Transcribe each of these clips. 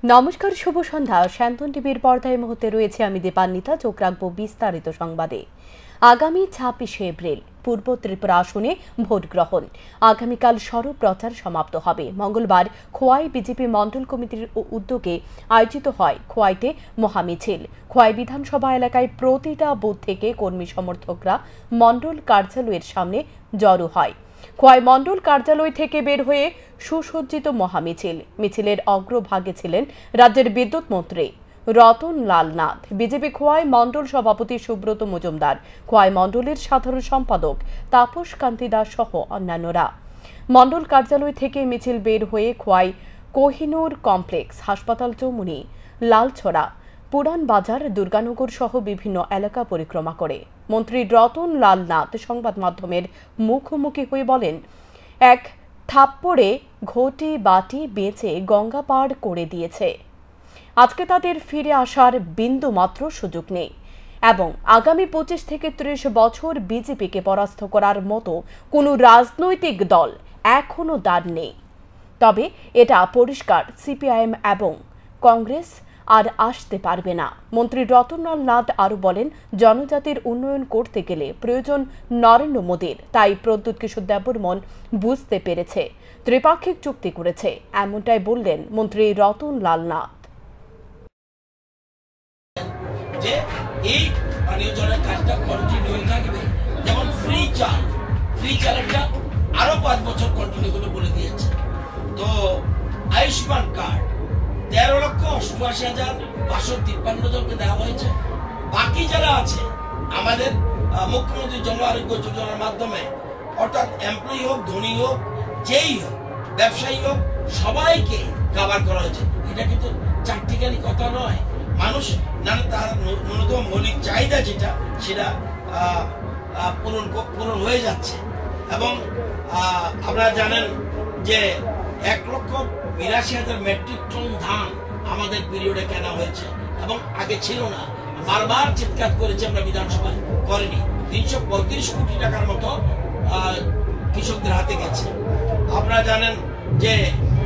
নমস্কার, শুভ সন্ধ্যা। শান্তন টিভির পর্দায় মুহূর্তে রয়েছে আমি দীপান্বিতা। চোখ রাখবো বিস্তারিত সংবাদে। আগামী 26শে এপ্রিল পূর্ব ত্রিপুরা আসনে ভোট গ্রহণ। আগামীকাল স্বরূপ প্রচার সমাপ্ত হবে। মঙ্গলবার খোয়াই বিজেপি মণ্ডল কমিটির উদ্যোগে আয়োজিত হয় খোয়াইতে মহামিছিল। খোয়াই বিধানসভা এলাকায় প্রতিটা বুথ থেকে কর্মী সমর্থকরা মণ্ডল কার্যালয়ের সামনে জড়ো হয়। খোয়াই মণ্ডল কার্যালয় থেকে বের হয়ে সুসজ্জিত মহামিছিল। মিছিলের অগ্রভাগে ছিলেন রাজ্যের বিদ্যুৎ মন্ত্রী রতন লাল নাথ, বিজেপি খোয়াই মণ্ডল সভাপতি সুব্রত মজুমদার, খোয়াই মণ্ডলের সাধারণ সম্পাদক তাপস কান্তি দাস সহ অন্যান্যরা। মণ্ডল কার্যালয় থেকে মিছিল বের হয়ে খোয়াই কোহিনুর কমপ্লেক্স, হাসপাতাল চৌমুনি, লালছড়া, পুরান বাজার, দুর্গানগর সহ বিভিন্ন এলাকা পরিক্রমা করে মন্ত্রী রতন লাল নাথ সংবাদ মাধ্যমের মুখোমুখি হয়ে বলেন, এক থাপ্পড়ে ঘটি বাটি বেঁচে গঙ্গা পার করে দিয়েছে। আজকে তাদের ফিরে আসার বিন্দু মাত্র সুযোগ নেই এবং আগামী 25 থেকে 30 বছর বিজেপিকে পরাস্ত করার মতো কোনো রাজনৈতিক দল এখনো দাঁড় নেই। তবে এটা পরিষ্কার, সিপিআইএম এবং কংগ্রেস আর আসতে পারবে না। মন্ত্রী রতনলাল নাথ আরও বলেন, জনজাতির উন্নয়ন করতে গেলে প্রয়োজন নরেন্দ্র মোদীর। তাই প্রদ্যুৎ কিশোর দেববর্মন বুঝতে পেরেছে, ত্রিপাক্ষিক চুক্তি করেছে। এমনটাই বললেন মন্ত্রী রতনলাল নাথ। যে এই পানীয় জলের কাজটা কন্টিনিউ হয়ে থাকবে, যেমন ফ্রি চালটা আরো 5 বছর কন্টিনিউ করে বলে দিয়েছে। তো আয়ুষ্মান কার্ড 13,88,553 জনকে দেওয়া হয়েছে। বাকি যারা আছে আমাদের মুখ্যমন্ত্রী জন আরোগ্য যোজনার মাধ্যমে, অর্থাৎ এমপ্লয়ি হোক, ধনী হোক, যেই হোক, ব্যবসায়ী হোক, সবাইকে কভার করা হয়েছে। এটা কিন্তু চারটিখানি কথা নয়। মানুষ তার ন্যূনতম মৌলিক চাহিদা যেটা, সেটা পূরণ হয়ে যাচ্ছে। এবং আপনারা জানেন যে 1,82,000 মেট্রিক টন ধান আমাদের পিরিয়ডে কেনা হয়েছে এবং আগে ছিল না। বারবার চিৎকার করেছে, আমরা বিধানসভায় করিনি। 335 কোটি টাকার মতো কৃষকদের হাতে গেছে। আপনারা জানেন যে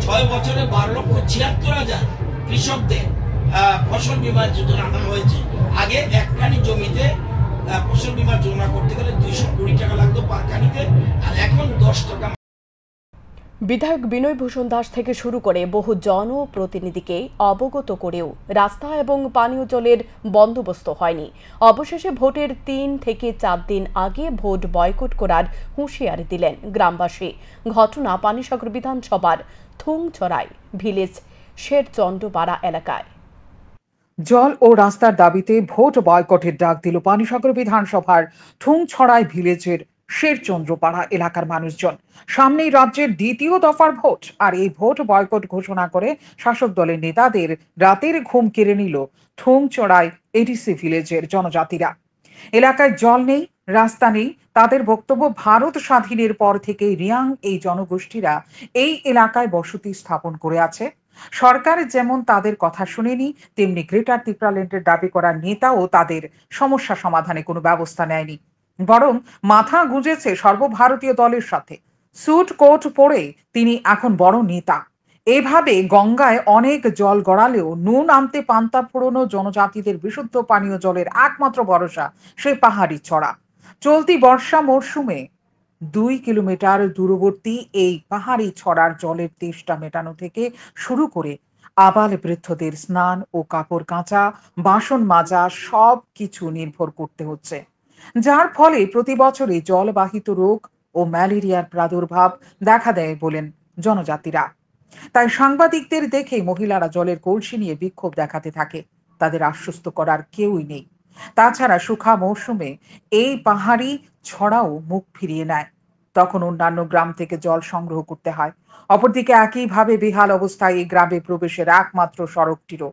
6 বছরে 12,76,000 কৃষকদের ফসল বীমা যোজনা আনা হয়েছে। আগে একখানি জমিতে ফসল বীমা যোজনা করতে গেলে 220 টাকা লাগতো পার কানিতে, আর এখন 10 টাকা। বিধায়ক বিনয় ভূষণ দাস থেকে শুরু করে বহু জনপ্রতিনিধিকে অবগত করেও রাস্তা এবং পানীয় জলের বন্দোবস্ত হয়নি। অবশেষে ভোটের 3 থেকে 4 দিন আগে ভোট বয়কট করার হুঁশিয়ারি দিলেন গ্রামবাসী। ঘটনা পানিসাগর বিধানসভার থুংছড়াই ভিলেজ শেরচন্দ্রপাড়া এলাকায়। জল ও রাস্তার দাবিতে ভোট বয়কটের ডাক দিল পানিসাগর বিধানসভার থুংছড়াই ভিলেজের শেরচন্দ্রপাড়া এলাকার মানুষজন। সামনেই রাজ্যের দ্বিতীয় দফার ভোট, আর এই ভোট বয়কট ঘোষণা করে শাসক দলের নেতাদের রাতের ঘুম কেড়ে নিল থুংছড়াই এডিসি ভিলেজের জনজাতিরা। এলাকায় জল নেই, রাস্তা নেই। তাদের বক্তব্য, ভারত স্বাধীনের পর থেকে রিয়াং এই জনগোষ্ঠীরা এই এলাকায় বসতি স্থাপন করে আছে। সরকার যেমন তাদের কথা শুনেনি, তেমনি গ্রেটার ত্রিপুরাল্যান্ডের দাবি করা নেতাও তাদের সমস্যা সমাধানে কোনো ব্যবস্থা নেয়নি, বরং মাথা গুঁজেছে সর্বভারতীয় দলের সাথে। স্যুট কোট পরে তিনি এখন বড় নেতা। এভাবে গঙ্গায় অনেক জল গড়ালেও নুন আনতে পান্তা ফুরোনো জনজাতিদের বিশুদ্ধ পানীয় জলের একমাত্র ভরসা সে পাহাড়ি ছড়া। চলতি বর্ষা মরশুমে 2 কিলোমিটার দূরবর্তী এই পাহাড়ি ছড়ার জলের তেষ্টা মেটানো থেকে শুরু করে আবাল বৃদ্ধদের স্নান ও কাপড় কাচা, বাসন মাজা সব কিছু নির্ভর করতে হচ্ছে, যার ফলে প্রতি বছরে জলবাহিত রোগ ও ম্যালেরিয়ার প্রাদুর্ভাব দেখা দেয় বলেন জনজাতিরা। তাই সাংবাদিকদের দেখে মহিলারা জলের কলসি নিয়ে বিক্ষোভ দেখাতে থাকে। তাদের আশ্বস্ত করার কেউই নেই। তাছাড়া শুখা মৌসুমে এই পাহাড়ি ছড়াও মুখ ফিরিয়ে নেয়, তখন অন্যান্য গ্রাম থেকে জল সংগ্রহ করতে হয়। অপরদিকে একইভাবে বেহাল অবস্থায় এই গ্রামে প্রবেশের একমাত্র সড়কটিরও।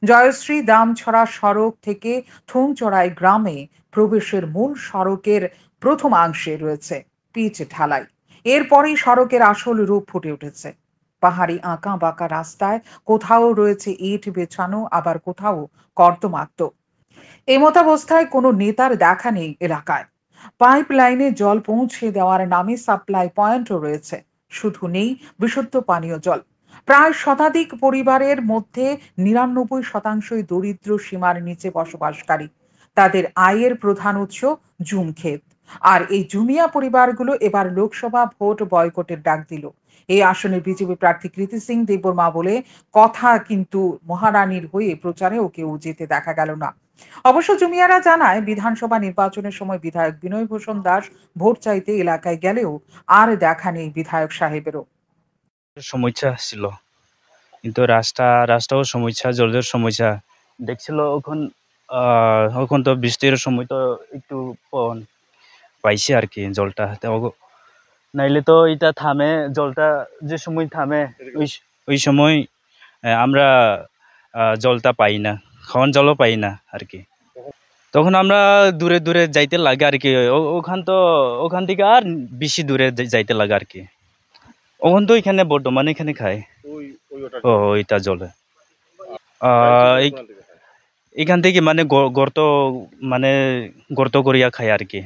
জয়শ্রী দামছড়া সড়ক থেকে থুংচড়াই গ্রামে প্রবেশের মূল সড়কের প্রথমাংশে রয়েছে পিচ ঢালাই। এরপরেই সড়কের আসল রূপ ফুটে উঠেছে। পাহাড়ি আঁকা বাঁকা রাস্তায় কোথাও রয়েছে ইট বেছানো, আবার কোথাও কর্দমাক্ত। এমতাবস্থায় কোনো নেতার দেখা নেই এলাকায়। পাইপ লাইনে জল পৌঁছে দেওয়ার নামে সাপ্লাই পয়েন্টও রয়েছে, শুধু নেই বিশুদ্ধ পানীয় জল। প্রায় শতাধিক পরিবারের মধ্যে ৯৯% দরিদ্র সীমার নিচে বসবাসকারী। তাদের আয়ের প্রধান উৎস জুম ক্ষেত। আর এই জুমিয়া পরিবারগুলো এবার লোকসভা ভোট বয়কটের ডাক দিল। এই আসনে বিজেপি প্রার্থী কৃতি সিং দেববর্মা বলে কথা, কিন্তু মহারানীর হয়ে প্রচারেও কেউ যেতে দেখা গেল না। অবশ্য জুমিয়ারা জানায়, বিধানসভা নির্বাচনের সময় বিধায়ক বিনয় ভূষণ দাস ভোট চাইতে এলাকায় গেলেও আর দেখা নেই বিধায়ক সাহেবেরও। সমস্যা ছিল, কিন্তু রাস্তাও সমস্যা, জলের সমস্যা দেখছিল। এখন তো বৃষ্টির সময় তো একটু পাইছে আর কি জলটা, নাইলে তো এটা থামে, জলটা যে সময় থামে ওই সময় আমরা জলটা পাই না, খাওয়ান জলও পাই না আর কি। তখন আমরা দূরে দূরে যাইতে লাগে আর কি, ওখান থেকে আর বেশি দূরে যাইতে লাগে আর কি। ওখান তো এখানে বর্তমানে এখানে খায় ওইটা জলে। এখান থেকে মানে গর্ত করিয়া খায় আর কি।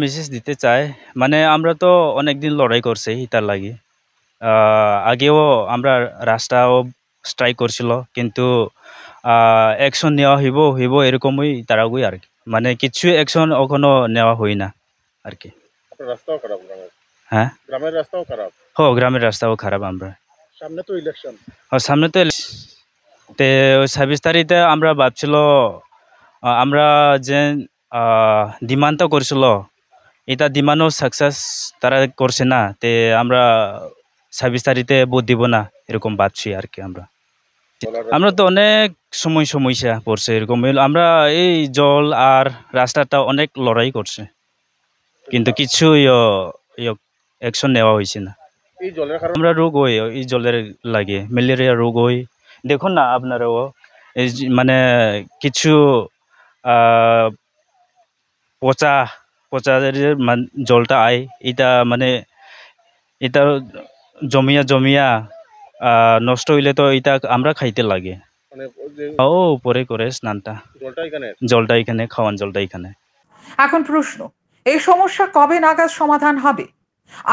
মেসেজ দিতে চাই, মানে আমরা তো অনেকদিন লড়াই করছি এটার লাগি। আগেও আমরা রাস্তাও স্ট্রাইক করছিল, কিন্তু অ্যাকশন নেওয়া হইব এরকমই তারাগুই আর কি, মানে কিছু অ্যাকশন এখনো নেওয়া হয় না আর কি। রাস্তাও খারাপ, হ্যাঁ, গ্রামের রাস্তাও খারাপ। গ্রামের রাস্তাও খারাপ। আমরা সামনে তো ইলেকশন, সামনে তো 26 তারিখে আমরা ভাবছিল, আমরা যে ডিমান্ডটা করছিল এটা ডিমান্ডও সাকসেস তারা করছে না, তে আমরা 26 তারিখে ভোট দিব না এরকম ভাবছি আর কি। আমরা তো অনেক সমস্যা পড়ছে এরকম। আমরা এই জল আর রাস্তাটা অনেক লড়াই করছে, কিন্তু কিছু অ্যাকশন নেওয়া হয়েছে না। এই জলের কারণে আমরা রোগ হই, এই জলের লাগে ম্যালেরিয়া রোগ হই। দেখুন না আপনারাও, এই মানে কিছু পচা জলটা আয়, এটা মানে এটা জমিয়া নষ্ট হইলে তো এটা আমরা খাইতে লাগে। মানে যে পরে করে স্নানটা, জলটা এখানে খাওয়ান জলটা এখানে। এখন প্রশ্ন, এই সমস্যা কবে নাগাদ সমাধান হবে?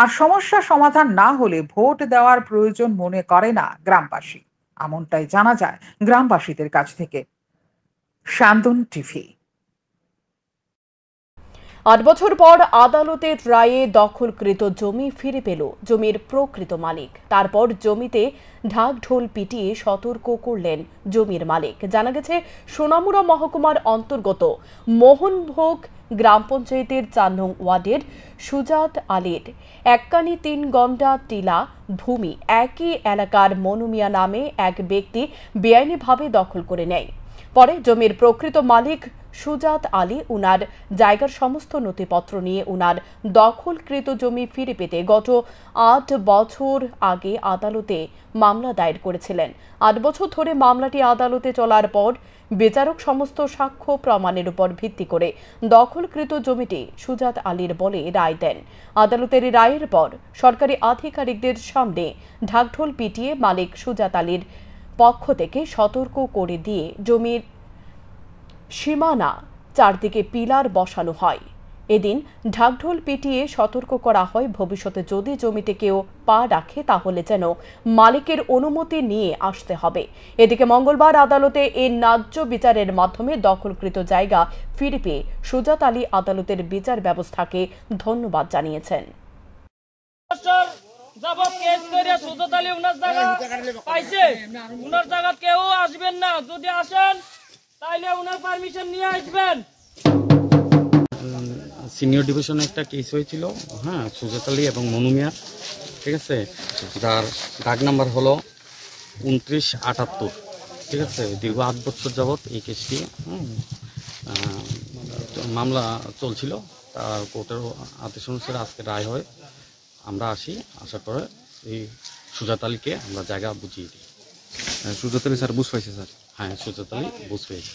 আর সমস্যা সমাধান না হলে ভোট দেওয়ার প্রয়োজন মনে করে না গ্রামবাসী, এমনটাই জানা যায় গ্রামবাসীদের কাছ থেকে। শান্তন টিভি। ৮ বছর পর আদালতের রায়ে দখলকৃত জমি ফিরে পেল জমির প্রকৃত মালিক। তারপর জমিতে ঢাকঢোল পিটিয়ে সতর্ক করলেন জমির মালিক। জানা গেছে, সোনামুড়া মহকুমার অন্তর্গত মোহনভোগ গ্রাম পঞ্চায়েতের ৪ নং ওয়ার্ডের সুজাত আলীর এককানি ৩ গন্ডা টিলা ভূমি একই এলাকার মনু মিয়া নামে এক ব্যক্তি বেআইনিভাবে দখল করে নেয়। পরে জমির প্রকৃত মালিক সুজাত আলী উনার জায়গার সমস্ত নথিপত্র নিয়ে উনার দখলকৃত জমি ফিরে পেতে গত ৮ বছর আগে আদালতে মামলা দায়ের করেছিলেন। ৮ বছর ধরে মামলাটি আদালতে চলার পর বিচারক সমস্ত সাক্ষ্য প্রমাণের উপর ভিত্তি করে দখলকৃত জমিটি সুজাত আলীর বলে রায় দেন। আদালতের রায়ের পর সরকারি আধিকারিকদের সামনে ঢাকঢোল পিটিয়ে মালিক সুজাত আলীর পক্ষ থেকে সতর্ক করে দিয়ে জমির সীমানা চারদিকে পিলার বসানো হয়। এদিন ঢাকঢোল পিটিয়ে সতর্ক করা হয়, ভবিষ্যতে যদি জমিতে কেউ পা রাখে তাহলে যেন মালিকের অনুমতি নিয়ে আসতে হবে। এদিকে মঙ্গলবার আদালতে এই ন্যায্য বিচারের মাধ্যমে দখলকৃত জায়গা ফিরে পেয়ে সুজাত আলী আদালতের বিচার ব্যবস্থাকে ধন্যবাদ জানিয়েছেন। কেউ আসবেন না, যদি আসেন তাইলে ওনার পারমিশন নিয়ে আসবেন। সিনিয়র ডিভিশনে একটা কেস হয়েছিল, হ্যাঁ, সুজাত আলী এবং মনু মিয়া, ঠিক আছে, যার ডাক নাম্বার হলো 2978, ঠিক আছে। দীর্ঘ ৮ বছর যাবৎ এই কেসটি মামলা চলছিল। তার কোর্টের আদেশ অনুসারে আজকে রায় হয়। আমরা আসার পরে এই সুজাত আলীকে আমরা জায়গা বুঝিয়ে দিই। সুজাত আলী স্যার বুঝ পাইছে স্যার? হ্যাঁ, সুজাত আলী বুঝ পেয়েছে।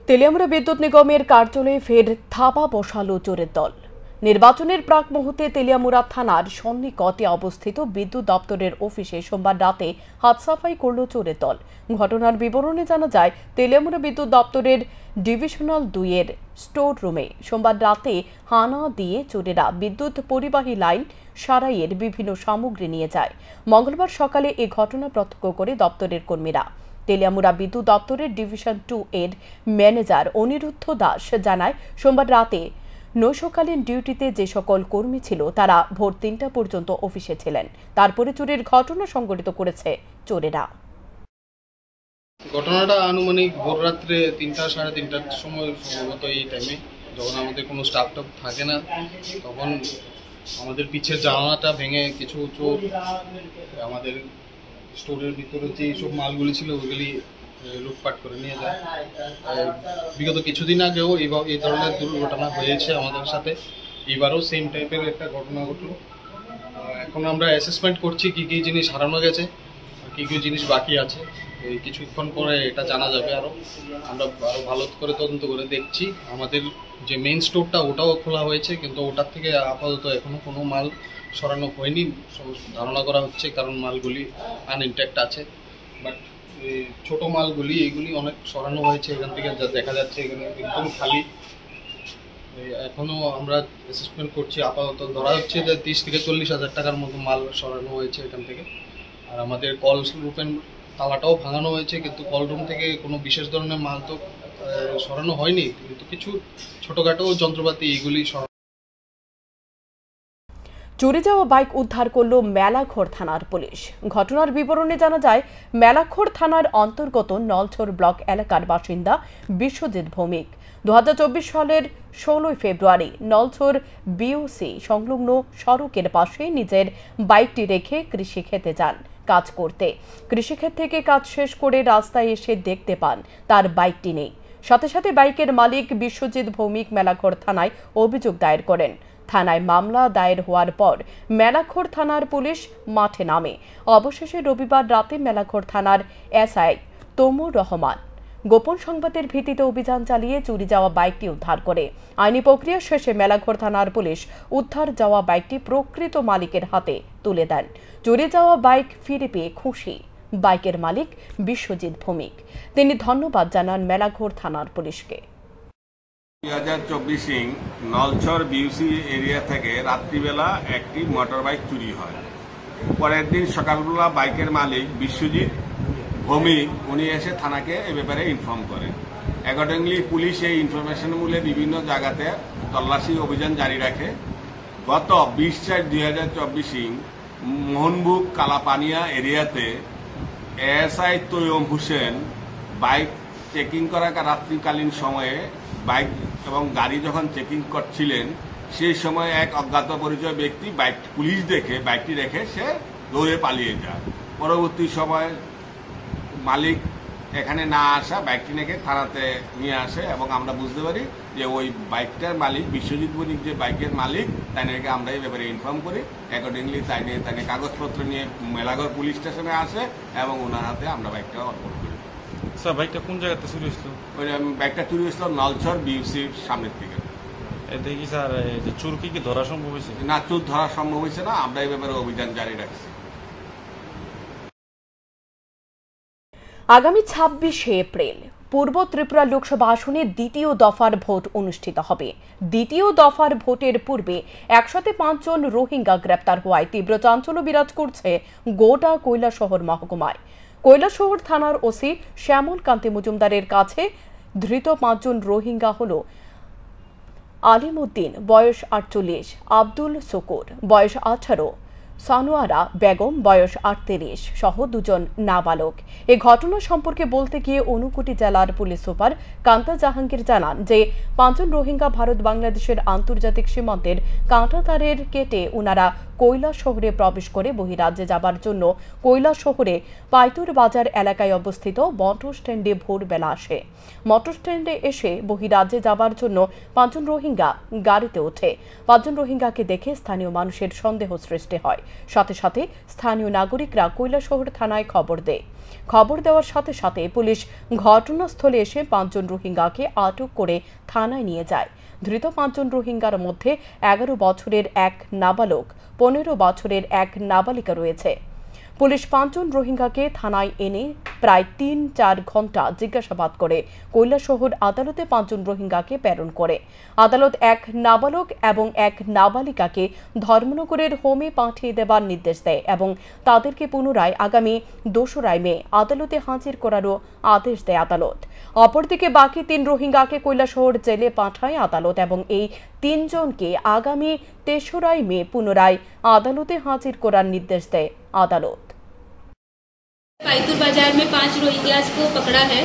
তেলিয়ামুড়া বিদ্যুৎ নিগমের কার্যালয়ে ফের থাবা বসালো চোরের দল। নির্বাচনের প্রাক মুহূর্তে তেলিয়ামুড়া থানার সন্নিকটে অবস্থিত বিদ্যুৎ দপ্তরের অফিসে সোমবার রাতে হাত সাফাই করল চোরের দল। ঘটনার বিবরণে জানা যায়, তেলিয়ামুড়া বিদ্যুৎ দপ্তরের ডিভিশনাল 2 এর স্টোর রুমে সোমবার রাতে হানা দিয়ে চোরেরা বিদ্যুৎ পরিবাহী লাইন সারাইয়ের বিভিন্ন সামগ্রী নিয়ে যায়। মঙ্গলবার সকালে এ ঘটনা প্রত্যক্ষ করে দপ্তরের কর্মীরা। তেলিয়ামুড়া বিদ্যুৎ দপ্তরের ডিভিশন 2 এর ম্যানেজার অনিরুদ্ধ দাস জানায়, সোমবার রাতে নৈশকালীন ডিউটিতে যে সকল কর্মী ছিল তারা ভোর 3টা পর্যন্ত অফিসে ছিলেন। তারপরে চুরির ঘটনা সংঘটিত করেছে চোরেরা। ঘটনাটা আনুমানিক ভোর রাত্রে 3টা সাড়ে 3টার সময়, সম্ভবত এই টাইমে যখন আমাদের কোনো স্টাফ থাকে না, তখন আমাদের পিছের জানালাটা ভেঙে কিছু চোর আমাদের স্টোরের ভিতরে যে সব মালগুলি ছিল ওইগুলি লুটপাট করে নিয়ে যায়। বিগত কিছুদিন আগেও এই ধরনের দুর্ঘটনা হয়েছে আমাদের সাথে, এবারও সেম টাইপের একটা ঘটনা ঘটলো। এখন আমরা অ্যাসেসমেন্ট করছি কী কী জিনিস হারানো গেছে, কী কী জিনিস বাকি আছে। এই কিছুক্ষণ পরে এটা জানা যাবে। আমরা আরও ভালো করে তদন্ত করে দেখছি। আমাদের যে মেইন স্টোরটা ওটাও খোলা হয়েছে, কিন্তু ওটার থেকে আপাতত এখনও কোনো মাল সরানো হয়নি ধারণা করা হচ্ছে, কারণ মালগুলি আনইনট্যাক্ট আছে। বাট ছোট মালগুলি এইগুলি অনেক সরানো হয়েছে এখান থেকে, যা দেখা যাচ্ছে এখানে একদম খালি। এখনও আমরা অ্যাসেসমেন্ট করছি। আপাতত ধরা হচ্ছে যে 30 থেকে 40 হাজার টাকার মতো মাল সরানো হয়েছে এখান থেকে। আর আমাদের কল রুমের তালাটাও ভাঙানো হয়েছে, কিন্তু কল রুম থেকে কোনো বিশেষ ধরনের মাল তো সরানো হয়নি, কিন্তু কিছু ছোটোখাটো যন্ত্রপাতি এইগুলি সরানো। চুরি যাওয়া বাইক উদ্ধার করল মেলাঘর থানার পুলিশ। ঘটনার বিবরণে জানা যায়, মেলাঘর থানার অন্তর্গত নলছর ব্লক এলাকার বাসিন্দা বিশ্বজিৎ ভৌমিক 2024 সালের 16 ফেব্রুয়ারি নলছর বিওসি সংলগ্ন সড়কের পাশে নিজের বাইকটি রেখে কৃষিক্ষেতে যান কাজ করতে। কৃষিক্ষেত থেকে কাজ শেষ করে রাস্তায় এসে দেখতে পান তার বাইকটি নেই। সাথে সাথে বাইকের মালিক বিশ্বজিৎ ভৌমিক মেলাঘর থানায় অভিযোগ দায়ের করেন। থানায় মামলা দায়ের হওয়ার পর মেলাঘর থানার পুলিশ মাঠে নামে। অবশেষে রবিবার রাতে মেলাঘর থানার এসআই তমুর রহমান গোপন সংবাদের ভিত্তিতে অভিযান চালিয়ে চুরি যাওয়া বাইকটি উদ্ধার করে। আইনি প্রক্রিয়া শেষে মেলাঘর থানার পুলিশ উদ্ধার যাওয়া বাইকটি প্রকৃত মালিকের হাতে তুলে দেন। চুরি যাওয়া বাইক ফিরে পেয়ে খুশি বাইকের মালিক বিশ্বজিৎ ভৌমিক। তিনি ধন্যবাদ জানান মেলাঘর থানার পুলিশকে। 2024 নলছর বিউসি এরিয়া থেকে রাত্রিবেলা একটি মোটর বাইক চুরি হয়। পরের দিন সকালবেলা বাইকের মালিক বিশ্বজিৎ ভৌমিক উনি এসে থানাকে এ ব্যাপারে ইনফর্ম করেন। অ্যাকর্ডিংলি পুলিশ এই ইনফরমেশন মূলে বিভিন্ন জায়গাতে তল্লাশি অভিযান জারি রাখে। গত 20/4/2024 মোহনবুক কালাপানিয়া এরিয়াতে ASI Tayeb Hossain bike checking করা রাত্রিকালীন সময়ে বাইক এবং গাড়ি যখন চেকিং করছিলেন, সেই সময় এক অজ্ঞাত পরিচয় ব্যক্তি বাইক পুলিশ দেখে বাইকটি রেখে সে দৌড়ে পালিয়ে যায়। পরবর্তী সময় মালিক এখানে না আসা বাইকটি রেখে থানাতে নিয়ে আসে এবং আমরা বুঝতে পারি যে ওই বাইকটার মালিক বিশ্বজিৎ ভৌমিক যে বাইকের মালিক, তাই নাকি আমরা এই ব্যাপারে ইনফর্ম করি। অ্যাকর্ডিংলি তাই নিয়ে কাগজপত্র নিয়ে মেলাঘর পুলিশ স্টেশনে আসে এবং ওনার হাতে আমরা বাইকটা অর্পণ করি। স্যার বাইকটা কোন জায়গাতে চুরি হয়েছিল? ওই বাইকটা চুরি হয়েছিল নলছর বিউসির সামনের দিকে। দেখি স্যার, চোর কি ধরা সম্ভব হয়েছে? না, চোর ধরা সম্ভব হয়েছে না। আমরা এই ব্যাপারে অভিযান জারি রাখছি। আগামী 26 এপ্রিল পূর্ব ত্রিপুরা লোকসভা আসনে দ্বিতীয় দফার ভোট অনুষ্ঠিত হবে। দ্বিতীয় দফার ভোটের পূর্বে একসাথে 5 জন রোহিঙ্গা গ্রেপ্তার হওয়ায় তীব্র চাঞ্চল্য বিরাজ করছে গোটা কৈলাসহর মহকুমায়। কৈলাসহর থানার ওসি শ্যামল কান্তি মজুমদারের কাছে ধৃত 5 জন রোহিঙ্গা হল আলিমউদ্দিন বয়স 48, আব্দুল শুকুর বয়স 18, সানোয়ারা বেগম বয়স 38 সহ 2 জন নাবালক। এই ঘটনা সম্পর্কে বলতে গিয়ে ঊনকোটি জেলার পুলিশ সুপার কান্তা জাহাঙ্গীর জানান যে 5 জন রোহিঙ্গা ভারত বাংলাদেশের আন্তর্জাতিক সীমান্তের কাঁটাতারের কেটে উনারা কৈলাসহরে প্রবেশ করে বহিরাজ্যে যাবার জন্য কৈলাসহরে পাইতুর বাজার এলাকায় অবস্থিত মোটর স্ট্যান্ডে ভোরবেলা আসে। মোটর স্ট্যান্ডে এসে বহিরাজ্যে যাবার জন্য 5 জন রোহিঙ্গা গাড়িতে ওঠে। 5 জন রোহিঙ্গাকে দেখে স্থানীয় মানুষের সন্দেহ সৃষ্টি হয়। সাথে সাথে স্থানীয় নাগরিকরা কৈলাসহর থানায় খবর দেয়। খবর দেওয়ার সাথে সাথে পুলিশ ঘটনাস্থলে এসে 5 জন রোহিঙ্গাকে আটক করে থানায় নিয়ে যায়। ধৃত 5 জন রোহিঙ্গার মধ্যে 11 বছরের এক নাবালক, 15 বছরের এক নাবালিকা রয়েছে। পুলিশ 5 জন রোহিঙ্গাকে থানায় এনে প্রায় 3-4 ঘন্টা জিজ্ঞাসাবাদ করে কৈলাসহর আদালতে 5 জন রোহিঙ্গাকে প্রেরণ করে। আদালত এক নাবালক এবং এক নাবালিকাকে ধর্মনগরের হোমে পাঠিয়ে দেবার নির্দেশ দেয় এবং তাদেরকে পুনরায় আগামী 2রা মে আদালতে হাজির করারও আদেশ দেয় আদালত। অপরদিকে বাকি 3 রোহিঙ্গাকে কৈলাসহর জেলে পাঠায় আদালত এবং এই 3 জনকে আগামী 3রা মে পুনরায় আদালতে হাজির করার নির্দেশ দেয় আদালত। पाइतुर बाजार में 5 रोहिंग्यास को पकड़ा है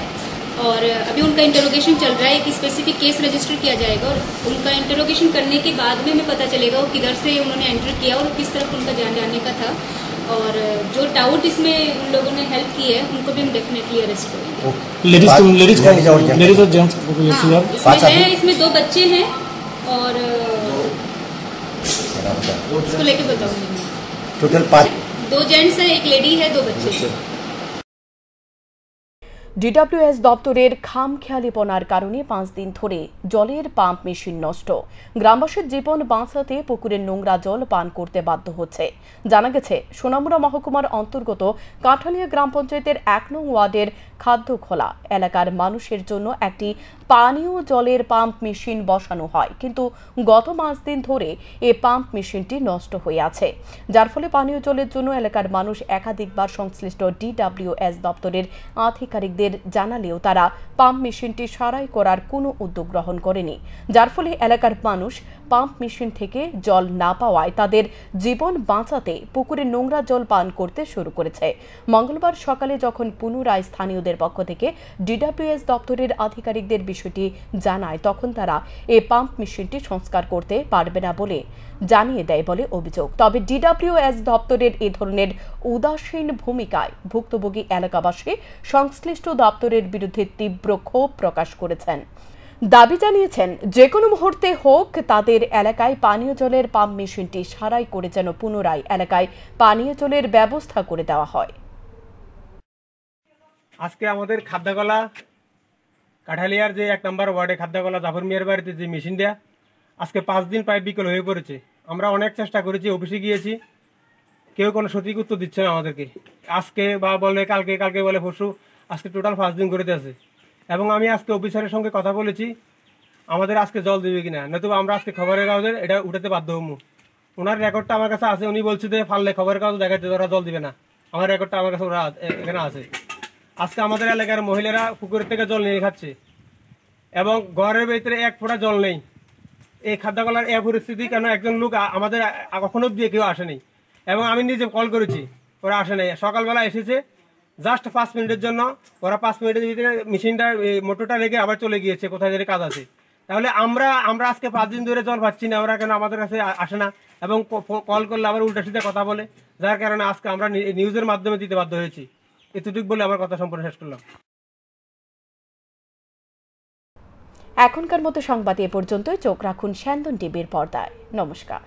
और अभी उनका इंटरोगेशन चल रहा है। एक स्पेसिफिक केस रजिस्टर किया जाएगा और उनका इंटरोगेशन करने के बाद में हमें पता चलेगा वो किधर से उन्होंने एंटर किया और किस तरफ उनका जाने का था। और जो डाउट इसमें उन लोगों ने हेल्प की है उनको भी हम डेफिनेटली अरेस्ट करेंगे। इसमें 2 बच्चे हैं और इसको लेके बताऊंगी। टोटल 2 जेंट्स है, 1 लेडी है, 2 बच्चे हैं। ডিডব্লিউএস দপ্তরের খামখেয়ালিপনার কারণে 5 দিন ধরে জলের পাম্প মেশিন নষ্ট। গ্রামবাসীর জীবন বাঁচাতে পুকুরের নোংরা জল পান করতে বাধ্য হচ্ছে। জানা গেছে সোনামুড়া মহকুমার অন্তর্গত কাঁঠালিয়া গ্রাম পঞ্চায়েতের 1 নং ওয়ার্ডের খাদ্যখোলা এলাকার মানুষের জন্য একটি পানীয় জলের পাম্প মেশিন বসানো হয়, কিন্তু গত 5 দিন ধরে এই পাম্প মেশিনটি নষ্ট হয়ে আছে, যার ফলে পানীয় জলের জন্য এলাকার মানুষ একাধিকবার সংশ্লিষ্ট ডিডব্লিউএস দপ্তরের আধিকারিকদের জানালেও তারা পাম্প মেশিনটি সারাই করার কোনো উদ্যোগ গ্রহণ করেনি, যার ফলে এলাকার মানুষ পাম্প মেশিন থেকে জল না পাওয়ায় তাদের জীবন বাঁচাতে পুকুরে নোংরা জল পান করতে শুরু করেছে। মঙ্গলবার সকালে যখন পুনরায় স্থানীয়দের পক্ষ থেকে ডিডব্লিউএস দপ্তরের আধিকারিকদের বিষয়টি জানায়, তখন তারা এই পাম্প মেশিনটি সংস্কার করতে পারবে না বলে জানিয়ে দেয় বলে অভিযোগ। তবে ডিডব্লিউএস দপ্তরের এ ধরনের উদাসীন ভূমিকায় ভুক্তভোগী এলাকাবাসী সংশ্লিষ্ট দপ্তরের বিরুদ্ধে তীব্র ক্ষোভ প্রকাশ করেছেন। দাবি জানিয়েছেন যে কোনো মুহূর্তে হোক তাদের এলাকায় পানীয় জলের পাম্প মেশিনটি সারাই করে যেন পুনরায় এলাকায় পানীয় জলের ব্যবস্থা করে দেওয়া হয়। আজকে আমাদের খাদ্যকলা কাঠালিয়ার যে 1 নম্বর ওয়ার্ডে খাদ্যকলা জাফর মিয়ার বাড়িতে যে মেশিন দেয়া আজকে 5 দিন প্রায় বিকল হয়ে পড়েছে। আমরা অনেক চেষ্টা করেছি, অফিসে গিয়েছি, কেউ কোনো সঠিক উত্তর দিচ্ছে না আমাদেরকে। আজকে বা বলে কালকে বলে পরশু, আজকে টোটাল 5 দিন করে দিয়েছে। এবং আমি আজকে অফিসারের সঙ্গে কথা বলেছি আমাদের আজকে জল দেবে কিনা, নতুবা আমরা আজকে খবরের কাগজে এটা উঠাতে বাধ্য হবো। ওনার রেকর্ডটা আমার কাছে আছে, উনি বলছে যে ফাললে খবরের কাগজ দেখাচ্ছে ওরা জল দিবে না। আমার রেকর্ডটা আমার কাছে ওরা এখানে আছে। আজকে আমাদের এলাকার মহিলারা পুকুরের থেকে জল নিয়ে খাচ্ছে এবং ঘরের ভিতরে 1 ফোঁটা জল নেই। এই খাদ্যকলার এই পরিস্থিতি কেন? একজন লোক আমাদের কখনো দিয়ে কেউ আসেনি এবং আমি নিজে কল করেছি, ওরা আসে নাই। সকালবেলা এসেছে জাস্ট 5 মিনিটের জন্য, ওরা 5 মিনিটের ভিতরে মেশিনটা মোটরটা রেখে আবার চলে গিয়েছে কোথায় যেন কাজ আছে। তাহলে আমরা আজকে 5 দিন ধরে জল পাচ্ছি না, ওরা কেন আমাদের কাছে আসে না এবং কল করলে আবার উল্টা সিধা কথা বলে, যার কারণে আজকে আমরা নিউজের মাধ্যমে দিতে বাধ্য হয়েছি। এতটুকু বলে আমার কথা সম্পূর্ণ শেষ করলাম। এখনকার মতো সংবাদ এ পর্যন্তই। চোখ রাখুন স্যান্দন টিভির পর্দায়। নমস্কার।